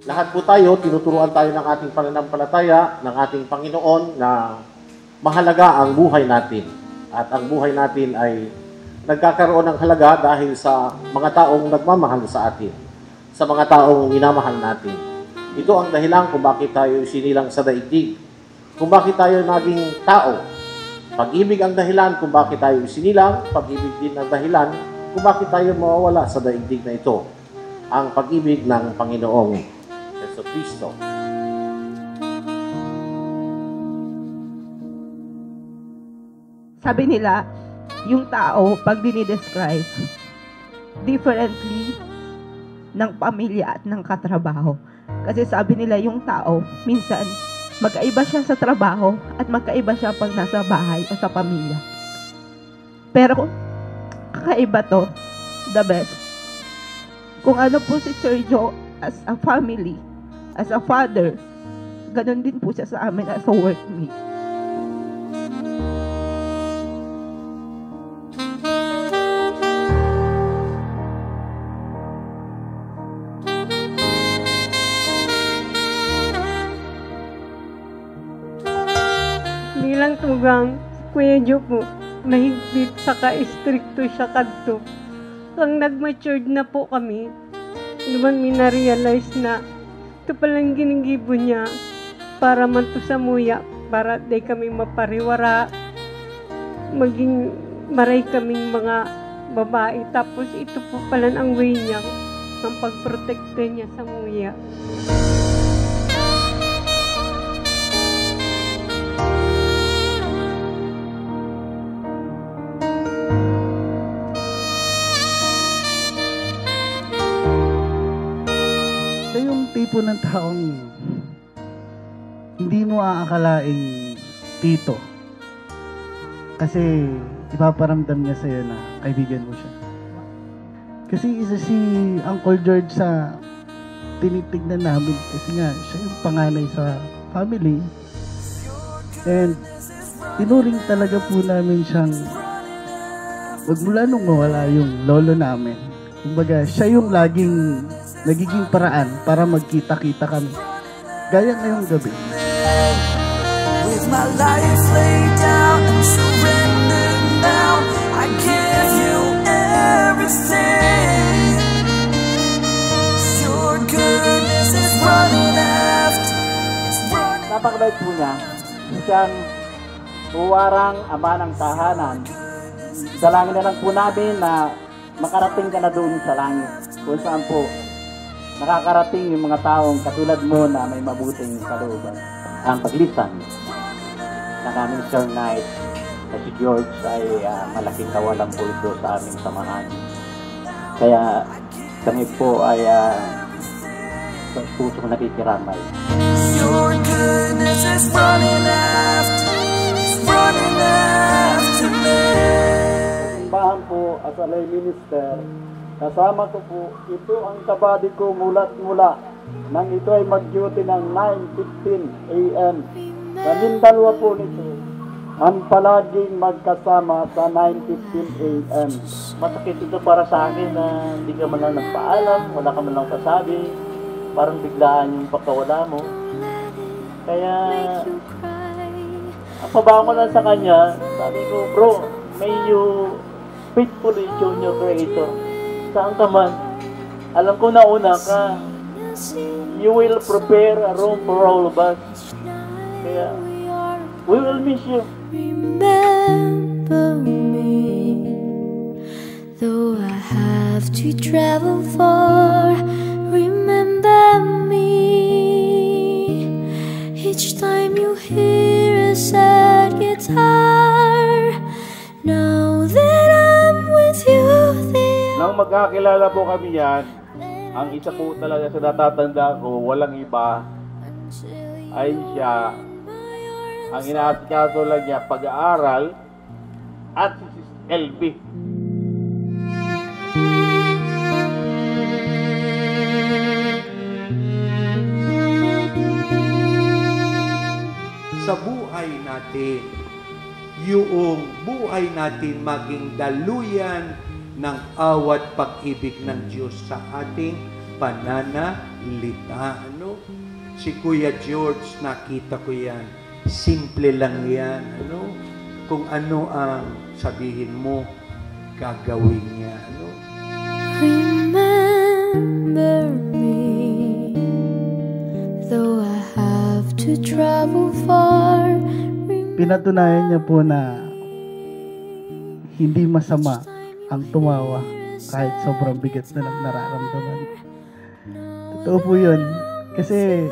Lahat po tayo, tinuturuan tayo ng ating pananampalataya, ng ating Panginoon na mahalaga ang buhay natin. At ang buhay natin ay nagkakaroon ng halaga dahil sa mga taong nagmamahal sa atin, sa mga taong minamahal natin. Ito ang dahilan kung bakit tayo sinilang sa daigdig, kung bakit tayo naging tao. Pag-ibig ang dahilan kung bakit tayo sinilang, pag-ibig din ang dahilan kung bakit tayo mawawala sa daigdig na ito. Ang pag-ibig ng Panginoong Jesucristo. Sabi nila, yung tao, pag dinidescribe, differently ng pamilya at ng katrabaho. Kasi sabi nila, yung tao, minsan, magkaiba siya sa trabaho at magkaiba siya pag nasa bahay o sa pamilya. Pero, kakaiba to, the best. Kung ano po si Sir Joe as a family, as a father, ganun din po siya sa amin as a workmate. Bilang tugang, Kuya Joe po, mahigpit saka istrikto siya kadto. Ang nag-matured na po kami, naman minarealize na ito palang ginigibo niya para man to sa muya, para di kami mapariwara, maging maray kaming mga babae. Tapos ito po palang ang way niya, ang pagprotekte niya sa muya. Tipo ng taong hindi mo aakalaing tito kasi ipaparamdam niya sa'yo na kaibigan mo siya. Kasi isa si Uncle George sa tinitignan namin kasi nga siya yung panganay sa family and tinuring talaga po namin siyang magmula nung mawala yung lolo namin. Kumbaga siya yung laging nagiging paraan para magkita-kita kami. Gaya ngayong gabi. With my life laid down and surrendered now, I give you everything. Your goodness is running after. Napakabait po niya. Siyang huwarang ama ng tahanan. Dalangin na lang po namin na makarating ka na doon sa langit. Kung saan po nakakarating yung mga taong katulad mo na may mabuting kalooban. Ang paglisan ng aming Sir Knight na si George ay malaking kawalan po ito sa aming samahan. Kaya kami po ay sa puso nakikiramay. Your goodness is running after me. Simbahan po as a lay minister, kasama ko po, ito ang kabady ko mula nang ito ay mag-duty ng 9:15 a.m. Kaming dalawa po nito ang palaging magkasama sa 9:15 a.m. Masakit ito para sa akin na hindi ka man lang nagpaalam, wala ka man lang pasabi, parang biglaan yung pagkawala mo. Kaya, ang pababa ko lang sa kanya, sabi ko, bro, may you faithfully show your creator. Saan ka man, alam ko na una ka, you will prepare a room for all of us. Kaya, we will miss you. Remember me, though I have to travel far. Remember me, each time you hear a sad guitar. Know that I'm with you. Nang magkakilala po kami yan, ang isa po talaga sa natatanda ko, walang iba, ay siya. Ang inaasikaso lang niya, pag-aaral at si LB. Sa buhay natin, yung buhay natin maging daluyan ng awat pag-ibig ng Diyos sa ating pananalita. Ano? Si Kuya George, nakita ko yan. Simple lang yan. Ano? Kung ano ang sabihin mo, gagawin niya. Ano? Remember me, though I have to travel far. Pinatunayan niya po na hindi masama ang tumawa kahit sobrang bigat na ng nararamdaman. Totoo po yun. Kasi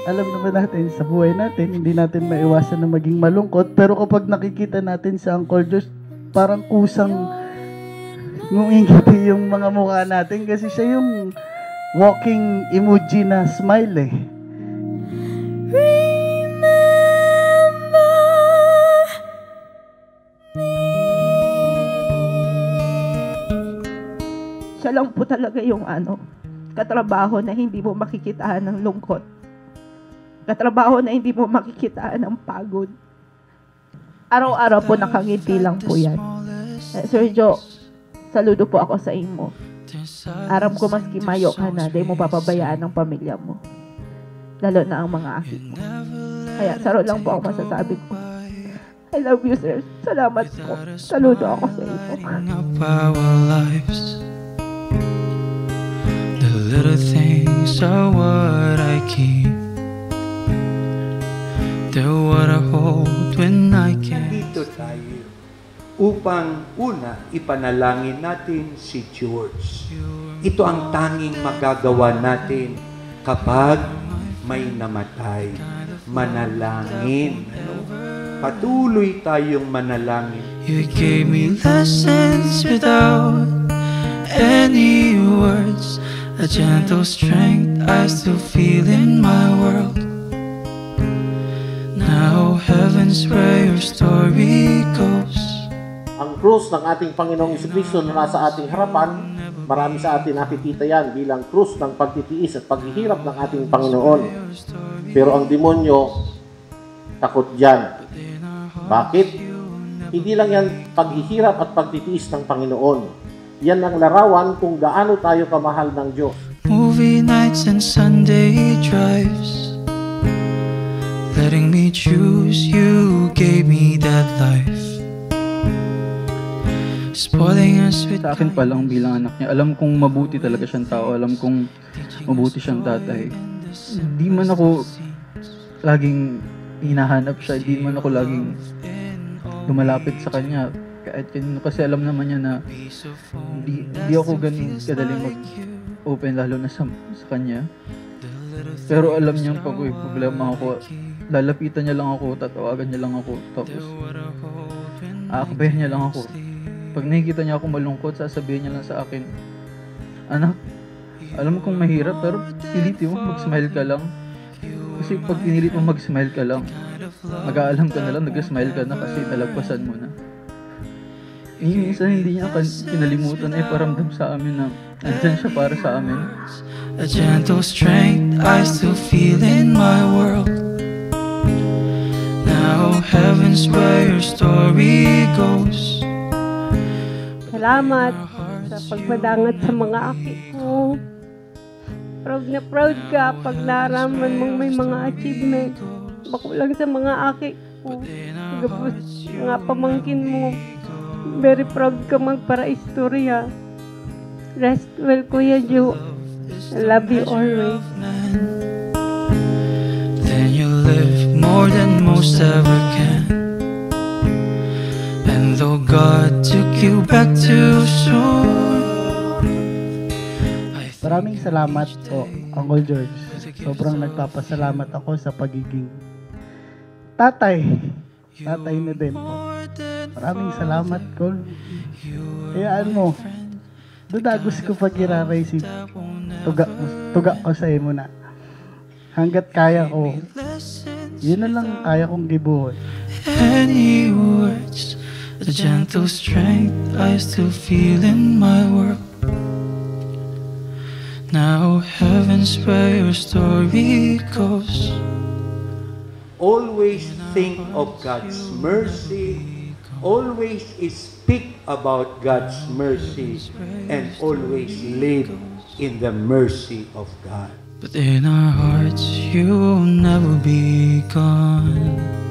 alam naman natin sa buhay natin, hindi natin maiwasan na maging malungkot. Pero kapag nakikita natin sa Uncle George, parang kusang ngumingiti yung mga mukha natin kasi siya yung walking emoji na smile eh. Siya lang po talaga yung katrabaho na hindi mo makikitaan ng lungkot. Katrabaho na hindi mo makikitaan ng pagod. Araw-araw po nakangiti lang po yan. Sir Joe, saludo po ako sa imo. Aram ko maski mayo ka na, di mo papabayaan ng pamilya mo. Lalo na ang mga akit mo. Kaya saro lang po ang masasabi ko. I love you, sir. Salamat po. Saludo ako sa imo. Little things are what I keep. They're what I hold when I can't. Dito tayo upang una ipanalangin natin si George. Ito ang tanging magagawa natin kapag may namatay. Manalangin. Patuloy tayong manalangin. You gave me lessons without any words. A gentle strength I still feel in my world. Now heaven's where your story goes. Ang krus ng ating Panginoong Jesucristo na nasa ating harapan, marami sa atin nakikita yan bilang krus ng pagtitiis at paghihirap ng ating Panginoon. Pero ang demonyo, takot dyan. Bakit? Hindi lang yan paghihirap at pagtitiis ng Panginoon. Yan ang larawan kung gaano tayo kamahal ng Diyos. Movie nights and Sunday drives, letting me choose, you gave me that life. Spoiling us with... Sa akin pa lang bilang anak niya, alam kong mabuti talaga siyang tao, alam kong mabuti siyang tatay. Di man ako laging hinahanap siya, di man ako laging lumalapit sa kanya. Kahit kanino, kasi alam naman niya na hindi ako ganun kadali mag-open lalo na sa kanya. Pero alam niya pag may problema ako, lalapitan niya lang ako, tatawagan niya lang ako, tapos aakbayan niya lang ako. Pag nakikita niya ako malungkot, sasabihin niya lang sa akin, anak, alam mo kung mahirap, pero pilitin mo, mag-smile ka lang. Kasi pag pinilit mo mag-smile ka lang, mag-aalam ka na lang, nag-smile ka na kasi nalagpasan mo na. Minsan hindi niya kinalimutan ay paramdam sa amin na andyan siya para sa amin. A gentle strength I still feel in my world. Now heaven's where your story goes. Salamat sa pagpadangat sa mga akit ko. Proud na proud ka pag naraman mong may mga achievement. Bakulang sa mga akit ko. Gabos mga pamangkin mo. Very proud ka magpara-istorya. Rest well, Kuya Joe. I love you always. Then you live more than most ever can. And though God took you back too soon, Maraming salamat po, Uncle George. Sobrang nagpapasalamat ako sa pagiging tatay. Tatay na din po. Maraming salamat, Col. Hayaan mo, dudagos ko pag iraray si tuga ko sa imo na. Hanggat kaya ko, yun na lang kaya kong gibuhat. any words, the gentle strength I still feel in my world. Now heaven's where your story goes. Always think of God's mercy always speak about God's mercy and always live in the mercy of God. But in our hearts, you will never be gone.